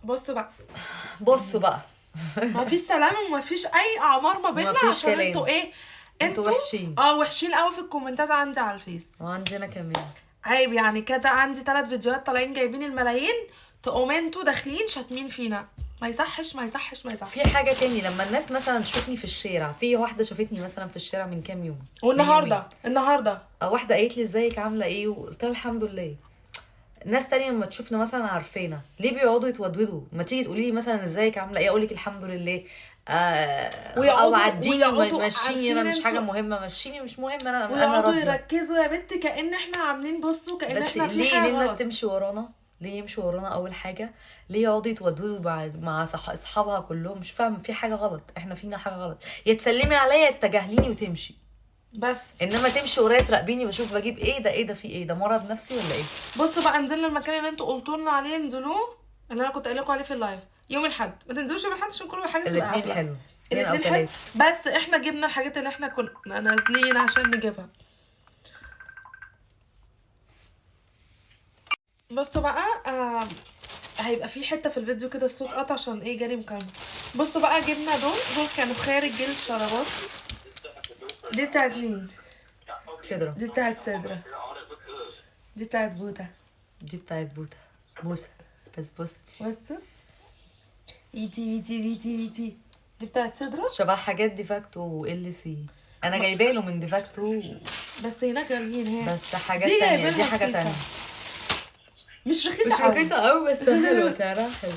بصوا بقى بصوا بقى. ما فيش سلام وما فيش اي اعمار ما بيننا مفيش عشان كلام. انتوا ايه، انتوا وحشين. وحشين قوي في الكومنتات عندي على الفيس. وعندنا كمان عيب يعني كذا، عندي 3 فيديوهات طالعين جايبين الملايين، تقوموا انتوا داخلين شاتمين فينا. ما يصحش ما يصحش ما يصحش. في حاجه تاني، لما الناس مثلا تشوفني في الشارع، في واحده شافتني مثلا في الشارع من كام يوم، النهارده واحده قالت لي ازيك عامله ايه، وقلت لها الحمد لله. ناس تانية لما تشوفنا مثلا عارفانا، ليه بيقعدوا يتودودوا؟ ما تيجي تقولي لي مثلا ازيك عامله ايه، اقول لك الحمد لله، او عديني مشيني، انا مش حاجه مهمه، مشيني مش مهم، انا ويقعدوا راضيه. يركزوا يا بنت كأن احنا عاملين، بصوا كأن بس احنا في ليه حاجه الناس غلط. تمشي ورانا؟ ليه يمشوا ورانا؟ اول حاجه ليه يقعدوا يتودودوا مع اصحابها كلهم؟ مش فاهم، في حاجه غلط، احنا فينا حاجه غلط. يا تسلمي عليا يا تتجاهليني وتمشي، بس انما تمشي ورايا تراقبيني، بشوف بجيب ايه ده، ايه ده، في ايه ده، مرض نفسي ولا ايه؟ بصوا بقى، نزلنا المكان اللي انتوا قلتوا لنا عليه انزلوه، اللي انا كنت قايله لكم عليه في اللايف يوم الاحد. ما تنزلوش يوم الاحد عشان كل حاجه تبقى الاثنين قافله. حلو، 2 أو 3. حلو، بس احنا جبنا الحاجات اللي احنا كنا نازلين عشان نجيبها. بصوا بقى هيبقى في حته في الفيديو كده الصوت قطع عشان ايه، جالي مكالمه. بصوا بقى جبنا دول كانوا خارج جلد شرابات. دي بتاعت مين؟ سدرة. دي بتاعت سدرة. دي بتاعت بوتا. دي بتاعت بوتا بوسه بس بوستي. بصوا فيتي دي بتاعت سدرة. شبه حاجات ديفاكتو وال سي، انا جايبه له من ديفاكتو، بس هناك غاليين هي، بس حاجات تانية، دي حاجه تانية مش رخيصه مش رخيصه قوي بس حلوه، سعرها حلو.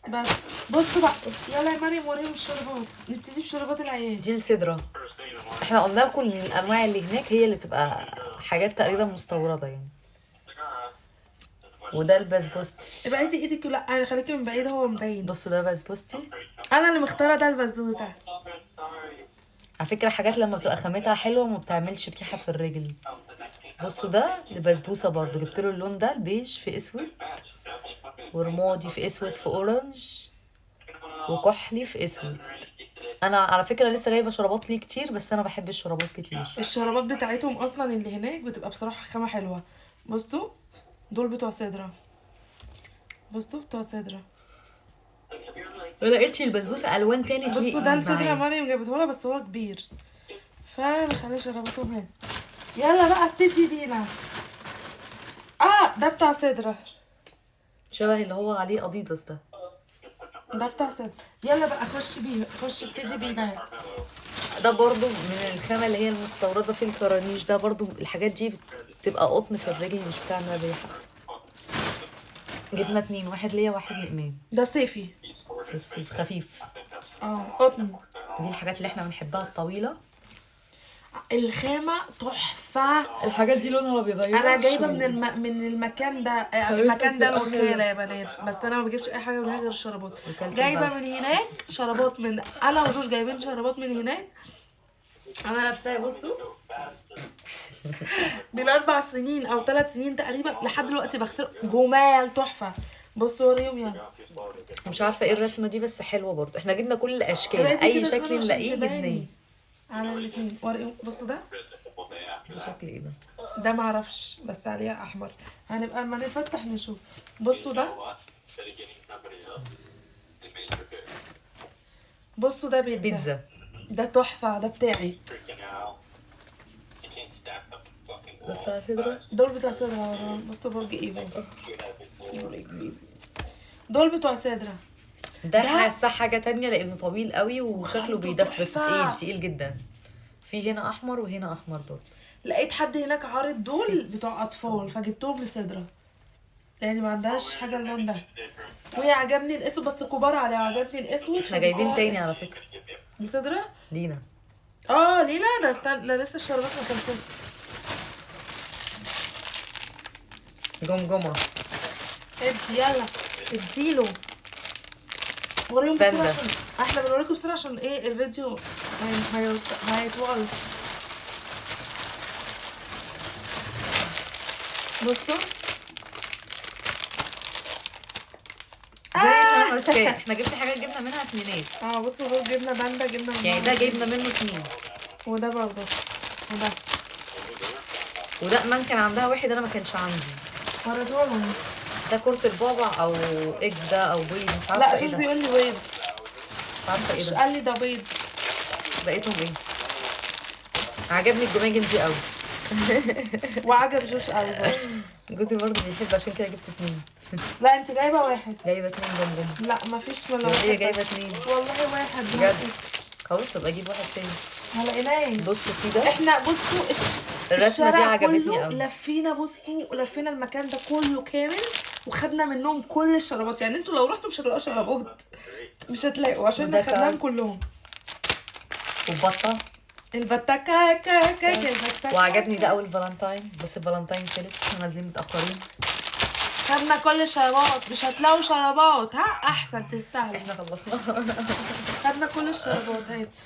بس بصوا بقى، يلا يا مريم وريهم الشربات. نبتدي بشربات العيال. دي السدرة. احنا قلنا لكم ان الانواع اللي هناك هي اللي بتبقى حاجات تقريبا مستورده يعني. وده البسبوستي. ابعدي ايدك، لا خليكي من بعيد، هو مبين. بصوا ده بسبوستي، انا اللي مختاره ده البسبوسه. على فكره حاجات لما بتبقى خامتها حلوه ما بتعملش ريحه في الرجل. بصوا ده البسبوسه برضو، جبت له اللون ده البيج في اسود، ورمادي في اسود، في اورنج، وكحلي في اسود. انا على فكره لسه جايبه شرابات ليه كتير، بس انا بحب الشرابات كتير. الشرابات بتاعتهم اصلا اللي هناك بتبقى بصراحه خامه حلوه. بصوا دول بتوع سدرة. بصوا بتوع سدرة. ما لقيتش البسبوسه الوان تاني تليق. بصوا ده السدرة مريم جابته لها بس هو كبير، فنخلي شراباتهم هنا. يلا بقى ابتدي بينا. ده بتاع سدرة، شبه اللي هو عليه اديداس ده. ده بتاع سدرة. يلا بقى خش بيه، خش ابتدي بينا. ده برضو من الخامة اللي هي المستوردة في الكرانيش، ده برضو الحاجات دي بتبقى قطن في الرجل، مش بتعمل ريحة. جبنا 2، واحد ليا واحد لإيمان. ده صيفي بس خفيف. قطن. دي الحاجات اللي احنا بنحبها الطويلة، الخامة تحفة. الحاجات دي لونها بيغير. انا جايبة من المكان ده، المكان ده الوكالة يا بنات، بس انا ما بجيبش اي حاجة من هناك غير الشرابات. جايبة من هناك شرابات، من انا وجوش جايبين شرابات من هناك. انا لابساها بصوا من 4 سنين او 3 سنين تقريبا، لحد دلوقتي بغسل، جمال تحفة. بصوا وريهم يلا. مش عارفة ايه الرسمة دي بس حلوة برضو، احنا جبنا كل الاشكال، اي شكل نلاقيه جبناه على الاثنين. وريهم بصوا ده شكل ايه ده؟ ده معرفش بس عليها احمر، هنبقى اما نفتح نشوف. بصوا ده، بصوا ده بيتزا. ده تحفة، ده بتاعي. ده بتاع سدرة. دول بتوع سدرة. بصوا برج ايفو، دول بتوع سدرة. ده حاسه حاجه تانية لانه طويل قوي وشكله بيدف، بس تقيل جدا. في هنا احمر وهنا احمر برضه. لقيت حد هناك عارض دول بتوع اطفال فجبتهم لسدرة، لان ما عندهاش حاجه اللون ده، وهي عجبني الاسود بس كبار عليها، عجبني الاسود. احنا جايبين تاني على فكره لسدرة لينا. لينا ده لا لسه الشربات ما خلصتش. جمجمه. يلا اديله. وريهم بسرعه عشان احنا بنوريكم بسرعه عشان ايه الفيديو ما يطولش. بصوا احنا جبنا حاجات جبنا منها 2. بصوا دول جبنا باندا، جبنا يعني ده جبنا منه 2، وده برضه، وده امان كان عندها واحد انا ما كانش عندي. وريتهولهم. ده كرة البعبع او اكس ده او بيض، مش عارفه لا ايه جوش ده، بيقول لي بيض، مش عارفه ايه مش ده. قال لي ده بيض. بقيتهم ايه؟ عجبني الجماجم دي قوي. وعجب جوش قوي برضه. جوزي برضه بيحب، عشان كده جبت 2. لا انت جايبه واحد. جايبه 2 جمجمه. لا مفيش ولا هي واحد جايبه بس. 2 والله واحد بجد. خلاص ابقى اجيب واحد تاني. ما لقيناش. بصوا في ده، احنا بصوا الرسمه دي الشارع عجبتني كله قوي. لفينا، بصوا لفينا المكان ده كله كامل وخدنا منهم كل الشرابات. يعني انتوا لو رحتوا مش هتلاقوا شرابات، مش هتلاقوا عشان وده احنا خدناهم كارد. كلهم. وبطه. البتاكا البتاكا. وعجبني ده اول فالنتاين، بس الفالنتاين خلص، احنا نازلين متاخرين. خدنا كل الشرابات، مش هتلاقوا شرابات. ها احسن تستاهلوا. احنا خلصنا. خدنا كل الشرابات. هاتي